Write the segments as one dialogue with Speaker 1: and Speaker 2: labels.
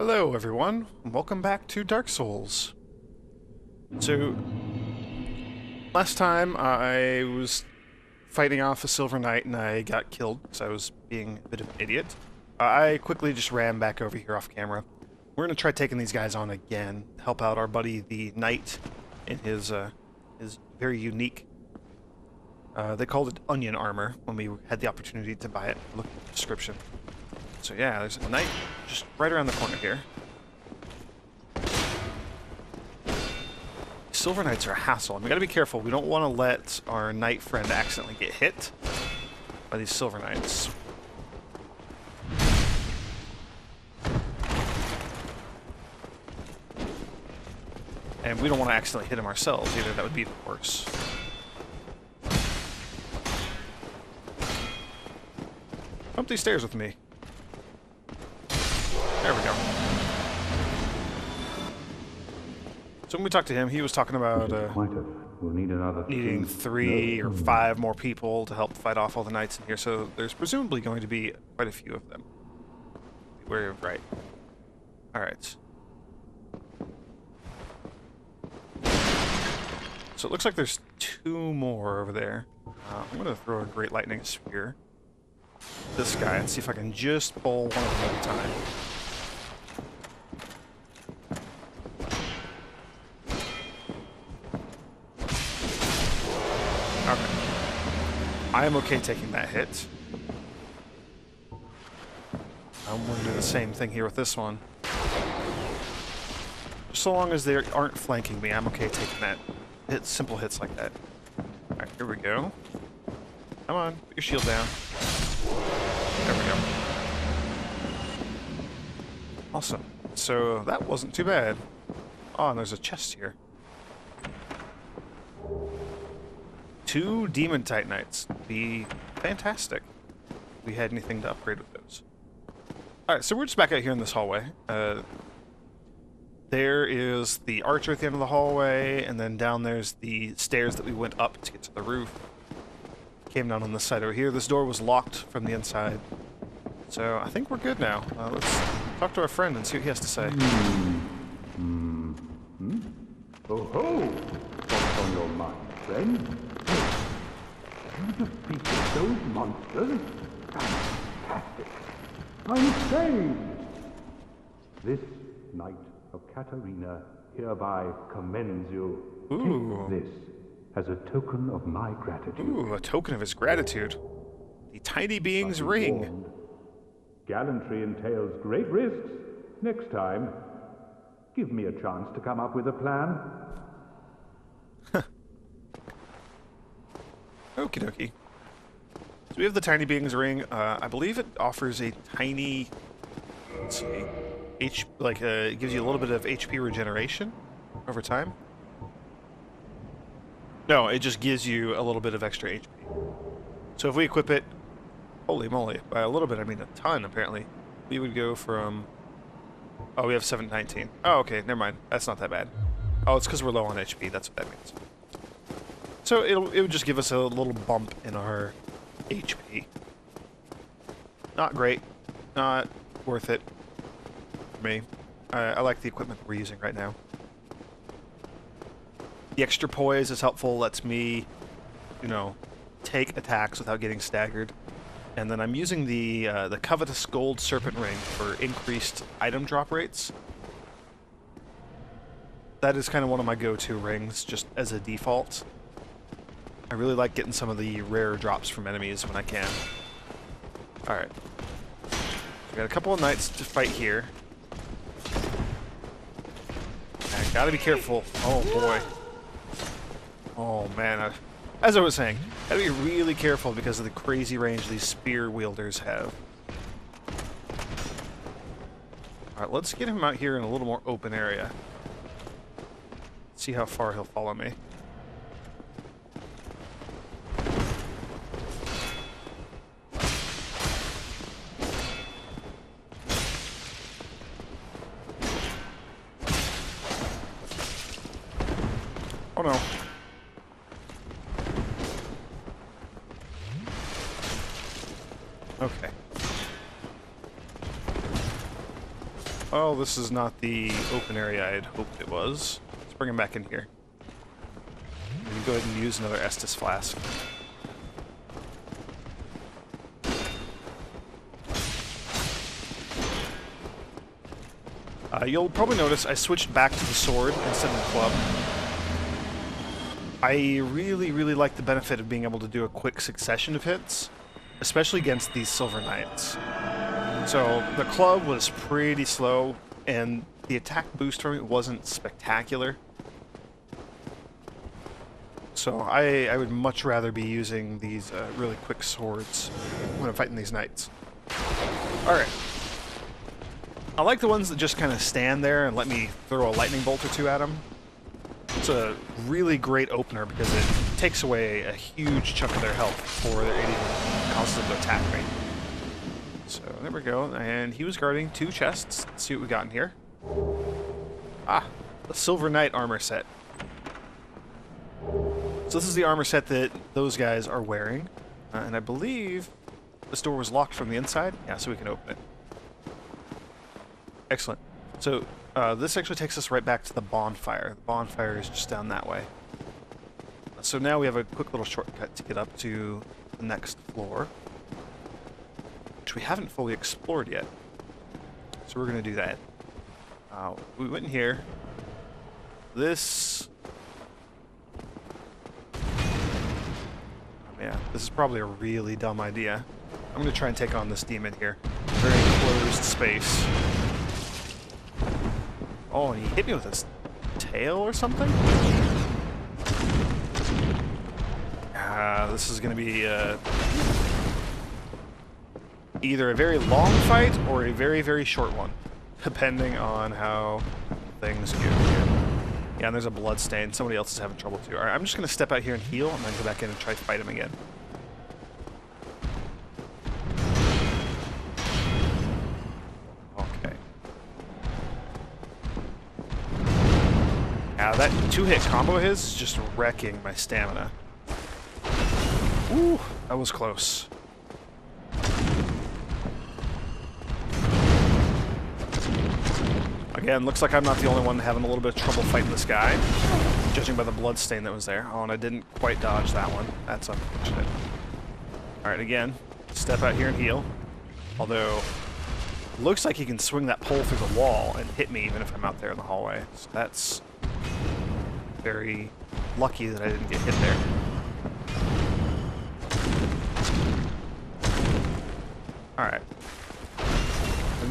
Speaker 1: Hello everyone, and welcome back to Dark Souls. So, last time I was fighting off a Silver Knight and I got killed because I was being a bit of an idiot. I quickly just ran back over here off camera. We're going to try taking these guys on again, help out our buddy the Knight in his very unique, they called it onion armor when we had the opportunity to buy it. Look at the description. So yeah, there's a knight just right around the corner here. Silver Knights are a hassle, and we gotta be careful. We don't want to let our knight friend accidentally get hit by these Silver Knights. And we don't want to accidentally hit him ourselves either. That would be worse. Up these stairs with me. There we go. So when we talked to him, he was talking about
Speaker 2: we'll need another
Speaker 1: needing 3 or 5 more people to help fight off all the knights in here. So there's presumably going to be quite a few of them. We're right. All right. So it looks like there's 2 more over there. I'm going to throw a Great Lightning Spear at this guy and see if I can just pull one of them at a time. I am okay taking that hit. I'm going to do the same thing here with this one. So long as they aren't flanking me, I'm okay taking that. Simple hits like that. Alright, here we go. Come on, put your shield down. There we go. Awesome. So that wasn't too bad. Oh, and there's a chest here. 2 Demon Titanites. Be fantastic if we had anything to upgrade with those. Alright, so we're just back out here in this hallway. There is the archer at the end of the hallway, and then down there's the stairs that we went up to get to the roof. Came down on this side over here. This door was locked from the inside. So I think we're good now. Let's talk to our friend and see what he has to say.
Speaker 2: Oh ho! What's on your mind, friend? You defeated those monsters? Fantastic! I'm saved! This Knight of Katarina hereby commends you.
Speaker 1: Ooh.
Speaker 2: Take this as a token of my gratitude.
Speaker 1: Ooh, a token of his gratitude. The Tiny Being's ring.
Speaker 2: Warned. Gallantry entails great risks. Next time, give me a chance to come up with a plan.
Speaker 1: Okie dokie. So we have the Tiny Being's ring. I believe it offers a tiny, let's see, it gives you a little bit of HP regeneration over time. No, it just gives you a little bit of extra HP. So if we equip it, holy moly, by a little bit I mean a ton apparently, we would go from, oh, we have 719. Oh, okay, never mind. That's not that bad. Oh, it's because we're low on HP. That's what that means. So it would just give us a little bump in our HP. Not great. Not worth it for me. I like the equipment we're using right now. The extra poise is helpful. Lets me, you know, take attacks without getting staggered. And then I'm using the Covetous Gold Serpent Ring for increased item drop rates. That is kind of one of my go-to rings, just as a default. I really like getting some of the rare drops from enemies when I can. Alright. We got a couple of knights to fight here. I gotta be careful. Oh boy. Oh man. As I was saying, gotta be really careful because of the crazy range these spear wielders have. Alright, let's get him out here in a little more open area. See how far he'll follow me. Oh no. Okay. Oh, this is not the open area I had hoped it was. Let's bring him back in here. We can go ahead and use another Estus flask. You'll probably notice I switched back to the sword instead of the club. I really, really like the benefit of being able to do a quick succession of hits, especially against these Silver Knights. So the club was pretty slow, and the attack boost from it wasn't spectacular. So I would much rather be using these really quick swords when I'm fighting these knights. Alright. I like the ones that just kind of stand there and let me throw a lightning bolt or two at them. It's a really great opener because it takes away a huge chunk of their health before it even causes them to attack me. So there we go, and he was guarding 2 chests. Let's see what we got in here. Ah, the Silver Knight armor set. So this is the armor set that those guys are wearing, and I believe this door was locked from the inside. Yeah, so we can open it. Excellent. So this actually takes us right back to the bonfire. The bonfire is just down that way. So now we have a quick little shortcut to get up to the next floor, which we haven't fully explored yet. So we're going to do that. We went in here. This... Oh, man, this is probably a really dumb idea. I'm going to try and take on this demon here. Very closed space. Oh, and he hit me with his tail or something? This is going to be either a very long fight or a very, very short one, depending on how things go here. Yeah, and there's a blood stain. Somebody else is having trouble too. Alright, I'm just going to step out here and heal, and then go back in and try to fight him again. That 2-hit combo of his is just wrecking my stamina. Ooh, that was close. Again, looks like I'm not the only one having a little bit of trouble fighting this guy, judging by the blood stain that was there. Oh, and I didn't quite dodge that one. That's unfortunate. Alright, again, step out here and heal. Although, looks like he can swing that pole through the wall and hit me even if I'm out there in the hallway. So that's very lucky that I didn't get hit there. Alright.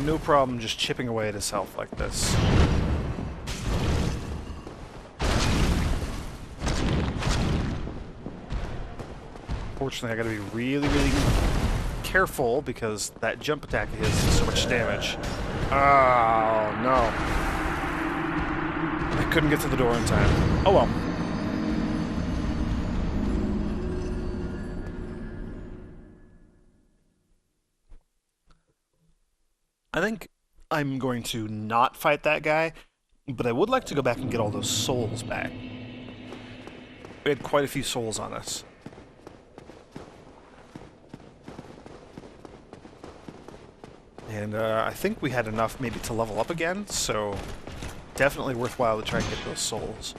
Speaker 1: No problem just chipping away at his health like this. Fortunately, I gotta be really, really careful because that jump attack of his does so much damage. Oh, no. I couldn't get to the door in time. Oh well. I think I'm going to not fight that guy, but I would like to go back and get all those souls back. We had quite a few souls on us. And I think we had enough maybe to level up again, so definitely worthwhile to try and get those souls.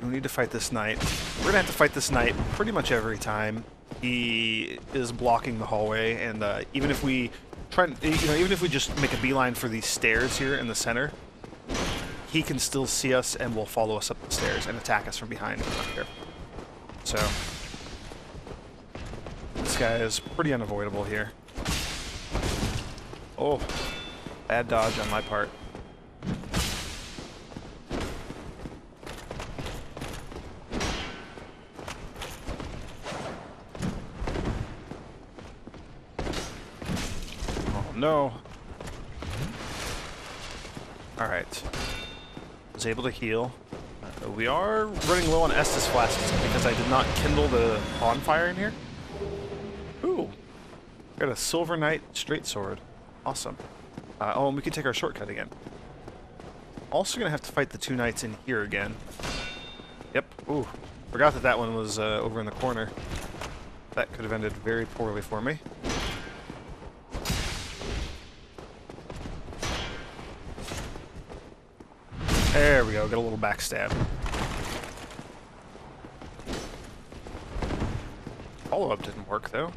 Speaker 1: We need to fight this knight. We're gonna have to fight this knight pretty much every time he is blocking the hallway, and even if we try, even if we just make a beeline for these stairs here in the center, he can still see us and will follow us up the stairs and attack us from behind if we're not careful. So this guy is pretty unavoidable here. Oh, bad dodge on my part. Oh no. Alright. Was able to heal. We are running low on Estus flasks because I did not kindle the bonfire in here. Ooh. Got a Silver Knight straight sword. Awesome. Oh, and we can take our shortcut again. Also gonna have to fight the two knights in here again. Yep. Ooh. Forgot that that one was over in the corner. That could have ended very poorly for me. There we go, get a little backstab. Follow-up didn't work, though.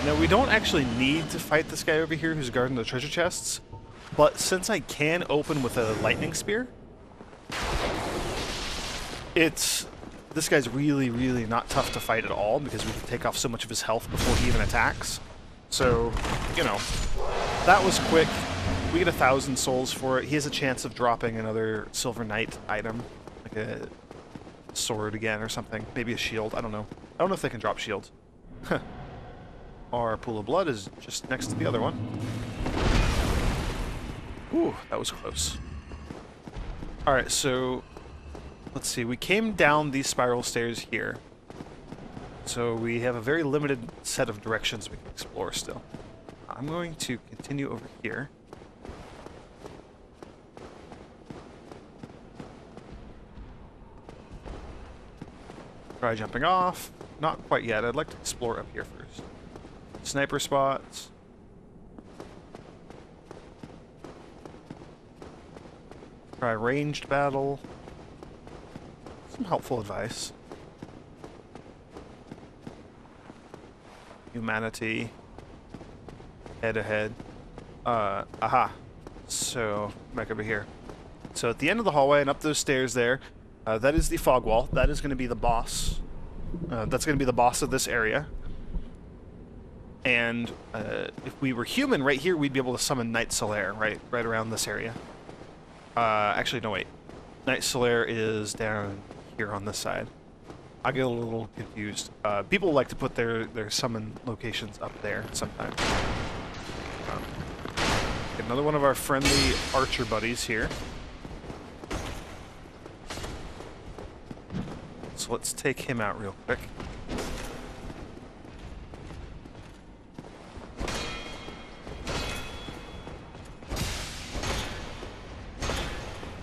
Speaker 1: Now, we don't actually need to fight this guy over here who's guarding the treasure chests, but since I can open with a lightning spear, this guy's really, really not tough to fight at all because we can take off so much of his health before he even attacks. So, you know, that was quick. We get 1,000 souls for it. He has a chance of dropping another Silver Knight item, like a sword again or something. Maybe a shield. I don't know. I don't know if they can drop shields. Our pool of blood is just next to the other one. Ooh, that was close. Alright, so let's see. We came down these spiral stairs here. So we have a very limited set of directions we can explore still. I'm going to continue over here. Try jumping off. Not quite yet. I'd like to explore up here first. Sniper spots. Try ranged battle. Some helpful advice. Humanity. Head ahead. Aha. So, back over here. So at the end of the hallway and up those stairs there, that is the fog wall. That is going to be the boss. That's going to be the boss of this area. And if we were human right here, we'd be able to summon Night Solaire right around this area. Actually, no, wait. Night Solaire is down here on this side. I get a little confused. People like to put their summon locations up there sometimes. Another one of our friendly archer buddies here. So let's take him out real quick.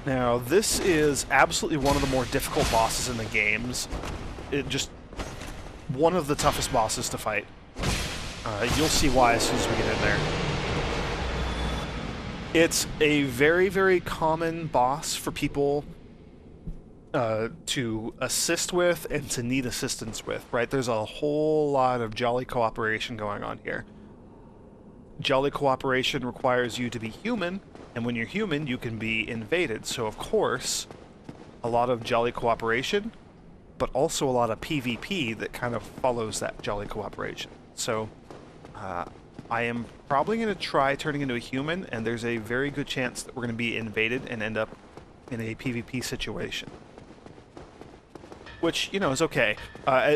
Speaker 1: Now, this is absolutely one of the more difficult bosses in the games. Just one of the toughest bosses to fight. You'll see why as soon as we get in there. It's a very, very common boss for people to assist with and to need assistance with, right? There's a whole lot of jolly cooperation going on here. Jolly cooperation requires you to be human, and when you're human, you can be invaded. So, of course, a lot of jolly cooperation, but also a lot of PvP that kind of follows that jolly cooperation. So, I am probably going to try turning into a human, and there's a very good chance that we're going to be invaded and end up in a PvP situation. Which, you know, is okay.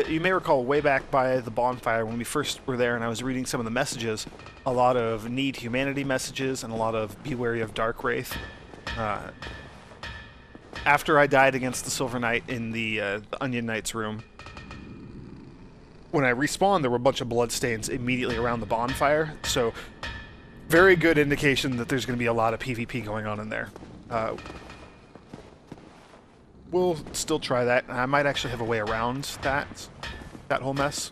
Speaker 1: You may recall way back by the bonfire when we first were there and I was reading some of the messages, a lot of need humanity messages and a lot of be wary of Dark Wraith. After I died against the Silver Knight in the Onion Knight's room, when I respawned there were a bunch of bloodstains immediately around the bonfire, so very good indication that there's going to be a lot of PvP going on in there. We'll still try that. I might actually have a way around that whole mess.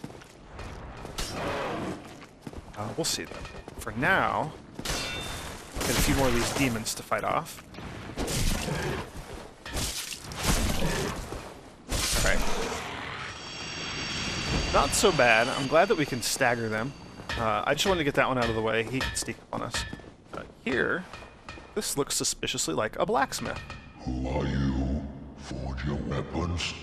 Speaker 1: We'll see, though. For now, get a few more of these demons to fight off. Alright. Not so bad. I'm glad that we can stagger them. I just wanted to get that one out of the way. He can sneak up on us. Here, this looks suspiciously like a blacksmith.
Speaker 3: Who are you? Forge your weapons.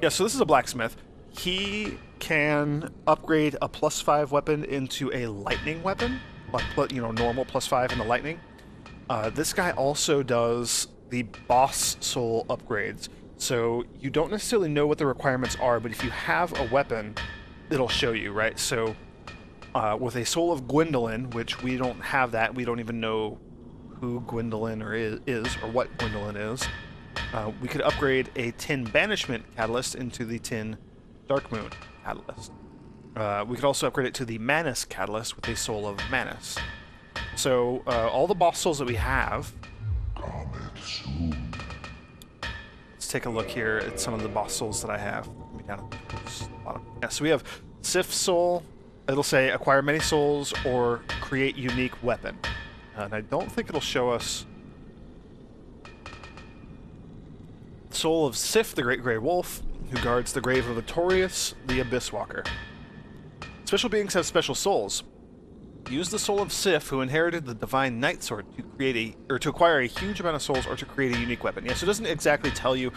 Speaker 1: Yeah, so this is a blacksmith. He can upgrade a +5 weapon into a lightning weapon, like, you know, normal +5 in the lightning. This guy also does the boss soul upgrades. So you don't necessarily know what the requirements are, but if you have a weapon, it'll show you, right? So with a soul of Gwendolyn, which we don't have that, we don't even know who Gwendolyn is or what Gwendolyn is. We could upgrade a tin banishment catalyst into the tin dark moon catalyst. We could also upgrade it to the Manus catalyst with a soul of Manus. So all the boss souls that we have.
Speaker 3: Comet soon.
Speaker 1: Let's let's take a look here at some of the boss souls that I have. Let me down at the bottom. Yeah, so we have Sif Soul. It'll say acquire many souls or create unique weapon. And I don't think it'll show us Soul of Sif, the Great Grey Wolf, who guards the grave of Victorious, the Abyss Walker. Special beings have special souls. Use the soul of Sif, who inherited the divine Night Sword, to create to acquire a huge amount of souls or to create a unique weapon. Yeah, so it doesn't exactly tell you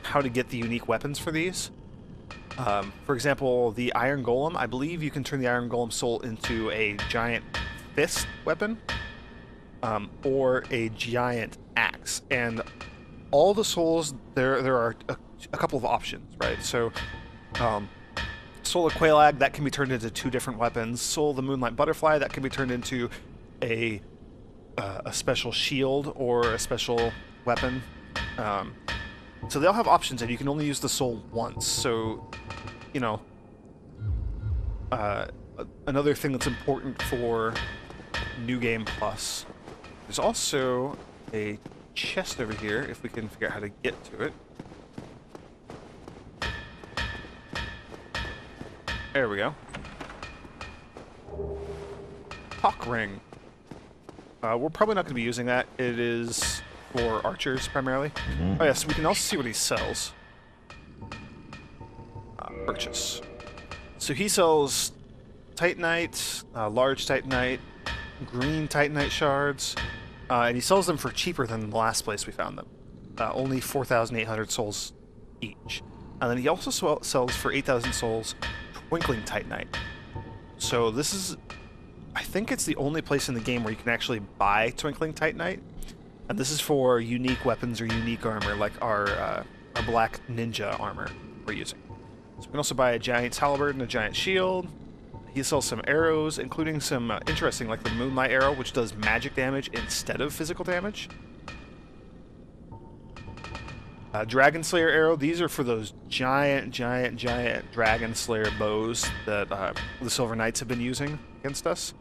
Speaker 1: how to get the unique weapons for these. For example, the Iron Golem, I believe you can turn the Iron Golem soul into a giant fist weapon, or a giant axe. And all the souls, there are a couple of options, right? So, Soul of Quailag, that can be turned into 2 different weapons. Soul of the Moonlight Butterfly, that can be turned into a special shield or a special weapon. So they'll have options, and you can only use the soul once. So, you know, another thing that's important for New Game Plus. There's also a chest over here, if we can figure out how to get to it. There we go. Hawk Ring. We're probably not going to be using that. It is for archers, primarily. Oh, yes, we can also see what he sells. Purchase. So he sells Titanite, large Titanite, green Titanite shards, and he sells them for cheaper than the last place we found them. Only 4,800 souls each. And then he also sells for 8,000 souls Twinkling Titanite. So this is, I think it's the only place in the game where you can actually buy Twinkling Titanite. And this is for unique weapons or unique armor, like our black ninja armor we're using. So we can also buy a giant's halberd and a giant shield. He sells some arrows, including some interesting, like the Moonlight Arrow, which does magic damage instead of physical damage. Dragon Slayer Arrow, these are for those giant Dragon Slayer bows that the Silver Knights have been using against us.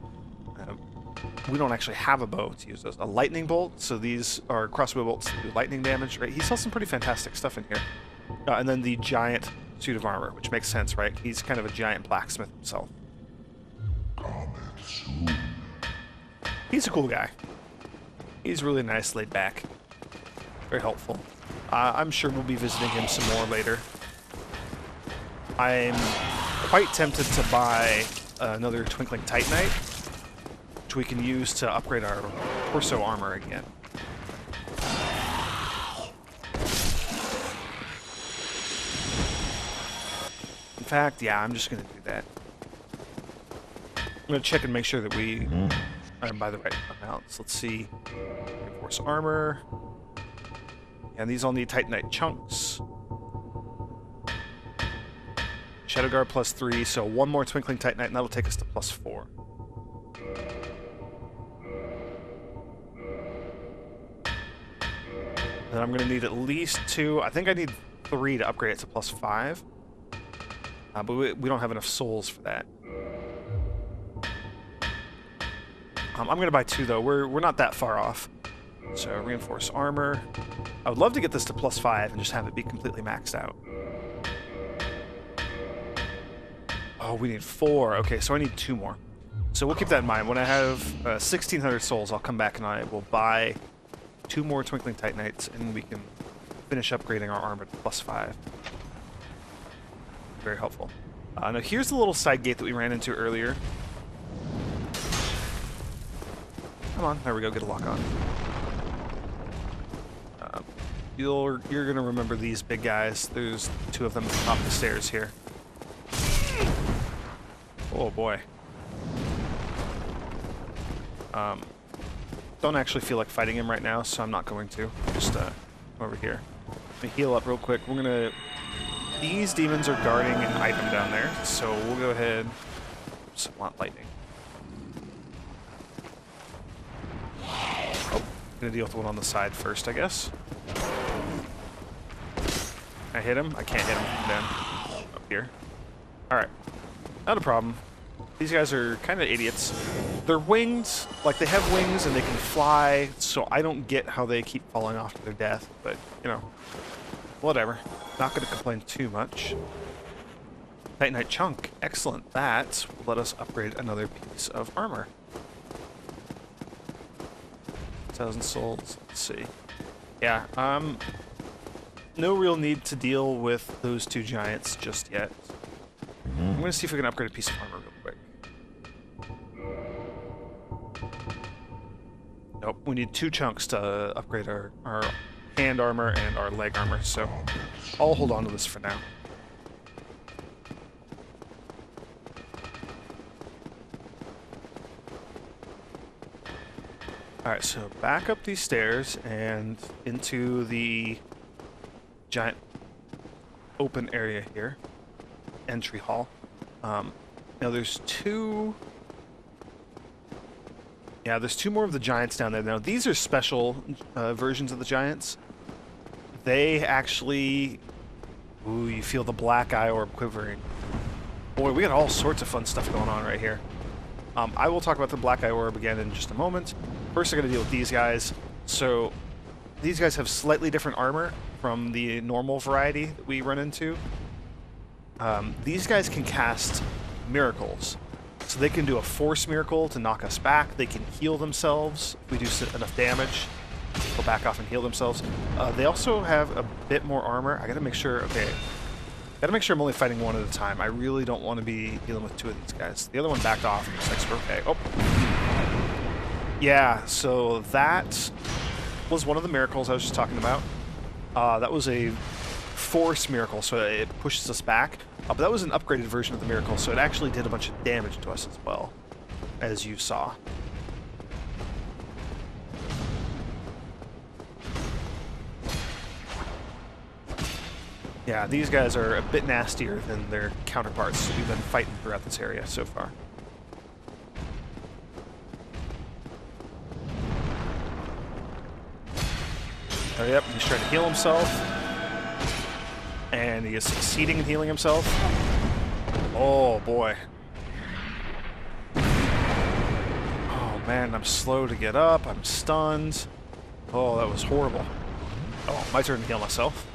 Speaker 1: We don't actually have a bow to use those. A Lightning Bolt, so these are crossbow bolts that do lightning damage, right? He sells some pretty fantastic stuff in here. And then the giant suit of armor, which makes sense, right? He's kind of a giant blacksmith himself. He's a cool guy. He's really nice, laid back. Very helpful. I'm sure we'll be visiting him some more later. I'm quite tempted to buy another Twinkling Titanite, which we can use to upgrade our torso armor again. In fact, yeah, I'm just going to do that. I'm going to check and make sure that we are by the right amounts. Let's see. Reinforce armor. And these all need Titanite chunks. Shadow Guard +3, so 1 more Twinkling Titanite, and that'll take us to +4. Then I'm going to need at least 2. I think I need 3 to upgrade it to +5. But we don't have enough souls for that. I'm going to buy 2, though. We're not that far off. So, reinforce armor. I would love to get this to +5 and just have it be completely maxed out. Oh, we need 4. Okay, so I need 2 more. So we'll keep that in mind. When I have 1,600 souls, I'll come back and I will buy 2 more Twinkling Titanites, and we can finish upgrading our armor to +5. Very helpful. Now here's the little side gate that we ran into earlier. Come on, there we go, get a lock on. You're going to remember these big guys. There's 2 of them at the top of the stairs here. Oh boy. Don't actually feel like fighting him right now, so I'm not going to. Just over here. Let me heal up real quick. We're gonna... These demons are guarding an item down there, so we'll go ahead... Oops, I want lightning. Oh, gonna deal with the one on the side first, I guess. I hit him? I can't hit him from down up here. Alright. Not a problem. These guys are kind of idiots. They're winged, like they have wings and they can fly, so I don't get how they keep falling off to their death, but, you know. Whatever. Not going to complain too much. Titanite chunk. Excellent. That will let us upgrade another piece of armor. 1,000 souls. Let's see. Yeah, no real need to deal with those two giants just yet. I'm going to see if we can upgrade a piece of armor real quick. Nope, we need 2 chunks to upgrade our hand armor and our leg armor, so I'll hold on to this for now. Alright, so back up these stairs and into the giant open area here. Entry hall. Now there's 2... Yeah, there's 2 more of the giants down there. Now these are special versions of the giants. They actually... Ooh, you feel the black eye orb quivering. Boy, we got all sorts of fun stuff going on right here. I will talk about the black eye orb again in just a moment. First, I gotta deal with these guys. So, these guys have slightly different armor from the normal variety that we run into. These guys can cast miracles. So they can do a force miracle to knock us back. They can heal themselves if we do enough damage. They'll back off and heal themselves. They also have a bit more armor. I gotta make sure, okay. Gotta make sure I'm only fighting one at a time. I really don't want to be dealing with 2 of these guys. The other one backed off and looks like we're okay. Oh. Yeah, so that was one of the miracles I was just talking about. That was a force miracle, so it pushes us back. But that was an upgraded version of the miracle, so it actually did a bunch of damage to us as well, as you saw. Yeah, these guys are a bit nastier than their counterparts we've been fighting throughout this area so far. Oh, yep, he's trying to heal himself. And he is succeeding in healing himself. Oh, boy. Oh, man, I'm slow to get up. I'm stunned. Oh, that was horrible. Oh, my turn to heal myself.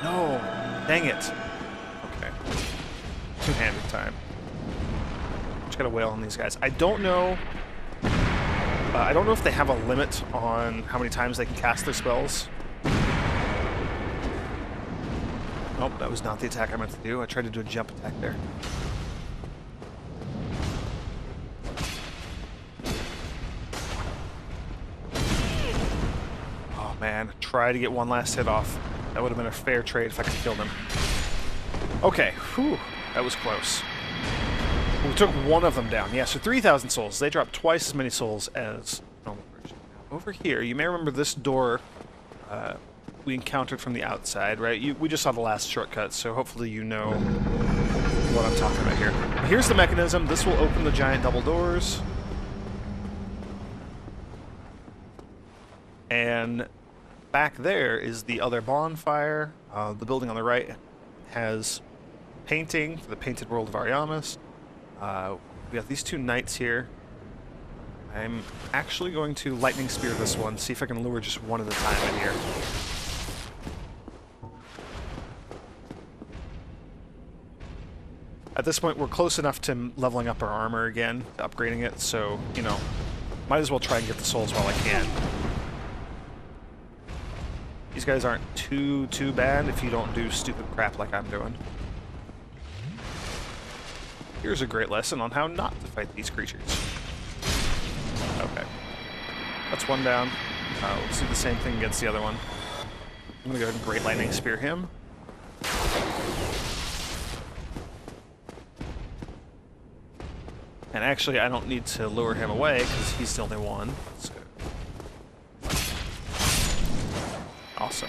Speaker 1: No, dang it. Okay. Two-handed time. Just gotta wail on these guys. I don't know if they have a limit on how many times they can cast their spells. Nope, that was not the attack I meant to do. I tried to do a jump attack there. Oh man, try to get one last hit off. That would have been a fair trade if I could have killed him. Okay, whew, that was close. We took one of them down. Yeah, so 3,000 souls. They dropped twice as many souls as normal version. Over here, you may remember this door we encountered from the outside, right? We just saw the last shortcut, so hopefully you know what I'm talking about here. Here's the mechanism. This will open the giant double doors. And back there is the other bonfire. The building on the right has painting for the painted world of Ariamis. We have these 2 knights here. I'm actually going to lightning spear this one, see if I can lure just one at a time in here. At this point, we're close enough to leveling up our armor again, upgrading it, so, you know, might as well try and get the souls while I can. These guys aren't too bad if you don't do stupid crap like I'm doing. Here's a great lesson on how not to fight these creatures. Okay. That's one down. Let's do the same thing against the other one. I'm gonna go ahead and Great Lightning Spear him. And actually, I don't need to lure him away, because he's the only one. So. Awesome.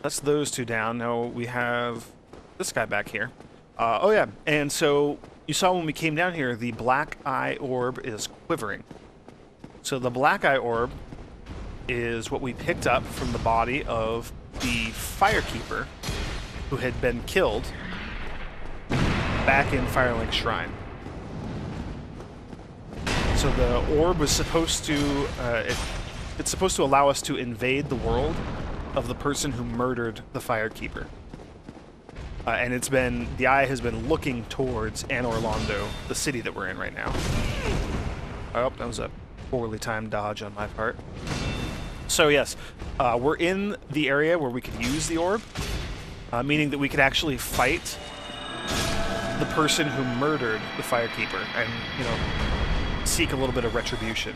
Speaker 1: That's those 2 down. Now we have this guy back here. Oh yeah, and so you saw when we came down here, the black eye orb is quivering. So the black eye orb is what we picked up from the body of the Firekeeper who had been killed back in Firelink Shrine. So the orb was supposed to, it's supposed to allow us to invade the world of the person who murdered the Firekeeper. And the eye has been looking towards Anor Londo, the city that we're in right now. Oh, that was a poorly timed dodge on my part. So yes, we're in the area where we could use the orb, meaning that we could actually fight the person who murdered the Firekeeper and, you know, seek a little bit of retribution.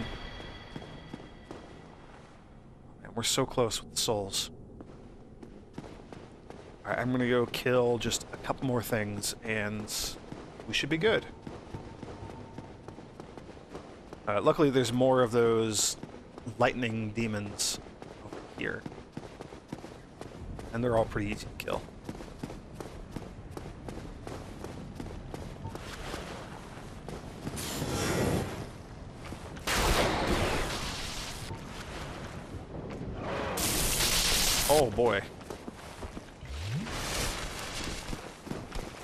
Speaker 1: And we're so close with the souls. Alright, I'm gonna go kill just a couple more things, and we should be good. Luckily, there's more of those lightning demons over here. And they're all pretty easy to kill. Oh boy.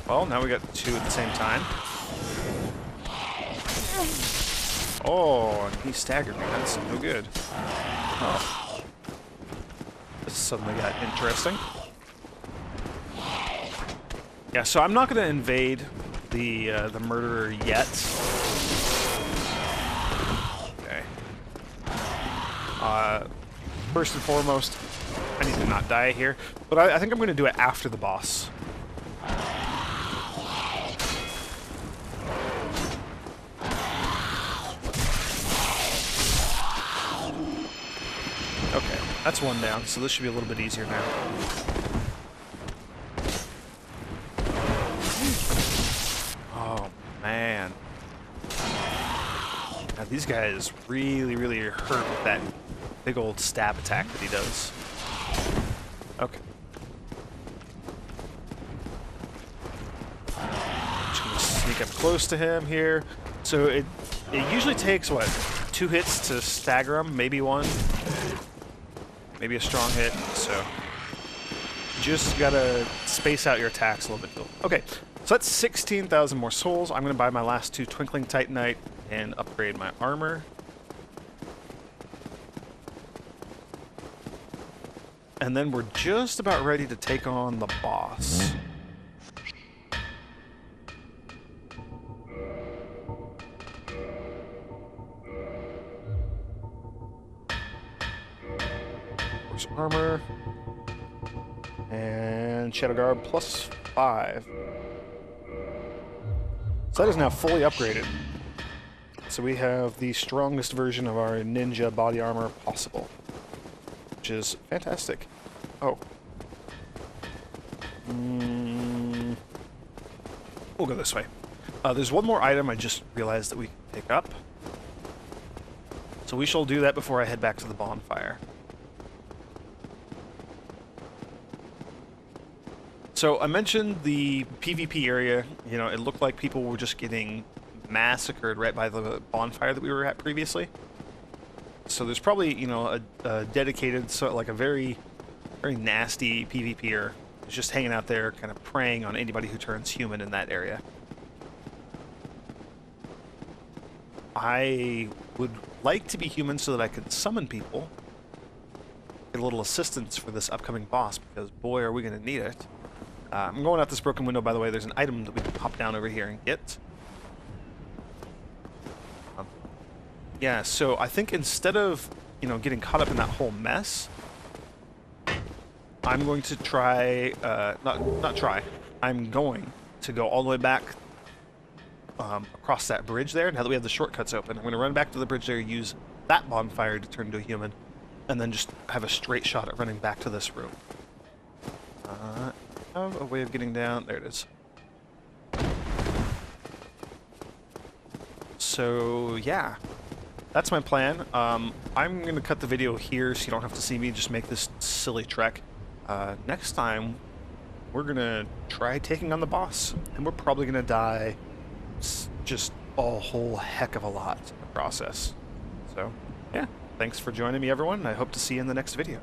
Speaker 1: Well, now we got two at the same time. Oh, and he staggered me. That's no good. Oh. This suddenly got interesting. Yeah, so I'm not going to invade the murderer yet. Okay. First and foremost, I need to not die here, but I think I'm going to do it after the boss. Okay, that's one down, so this should be a little bit easier now. Oh, man. Now, these guys really, really hurt with that big old stab attack that he does. Okay. Just gonna sneak up close to him here. So it usually takes, what, 2 hits to stagger him? Maybe 1? Maybe a strong hit, so just gotta space out your attacks a little bit. Okay, so that's 16,000 more souls. I'm gonna buy my last 2 Twinkling Titanite and upgrade my armor. And then we're just about ready to take on the boss. Armor and Shadow Guard +5. So that is now fully upgraded. So we have the strongest version of our ninja body armor possible, which is fantastic. Oh. We'll go this way. There's one more item I just realized that we can pick up. So we shall do that before I head back to the bonfire. So I mentioned the PvP area. You know, it looked like people were just getting massacred right by the bonfire that we were at previously. So there's probably, you know, a dedicated, so like a very, very nasty PvPer who's just hanging out there, kind of preying on anybody who turns human in that area. I would like to be human so that I could summon people, get a little assistance for this upcoming boss, because boy, are we going to need it. I'm going out this broken window, by the way. There's an item that we can hop down over here and get. Yeah, so I think instead of, you know, getting caught up in that whole mess, I'm going to try, not try, I'm going to go all the way back across that bridge there. Now that we have the shortcuts open, I'm going to run back to the bridge there, use that bonfire to turn into a human, and then just have a straight shot at running back to this room. A way of getting down. There it is. So yeah, that's my plan. I'm gonna cut the video here so you don't have to see me just make this silly trek. Next time we're gonna try taking on the boss, and we're probably gonna die just a whole heck of a lot in the process. So yeah, thanks for joining me, everyone. I hope to see you in the next video.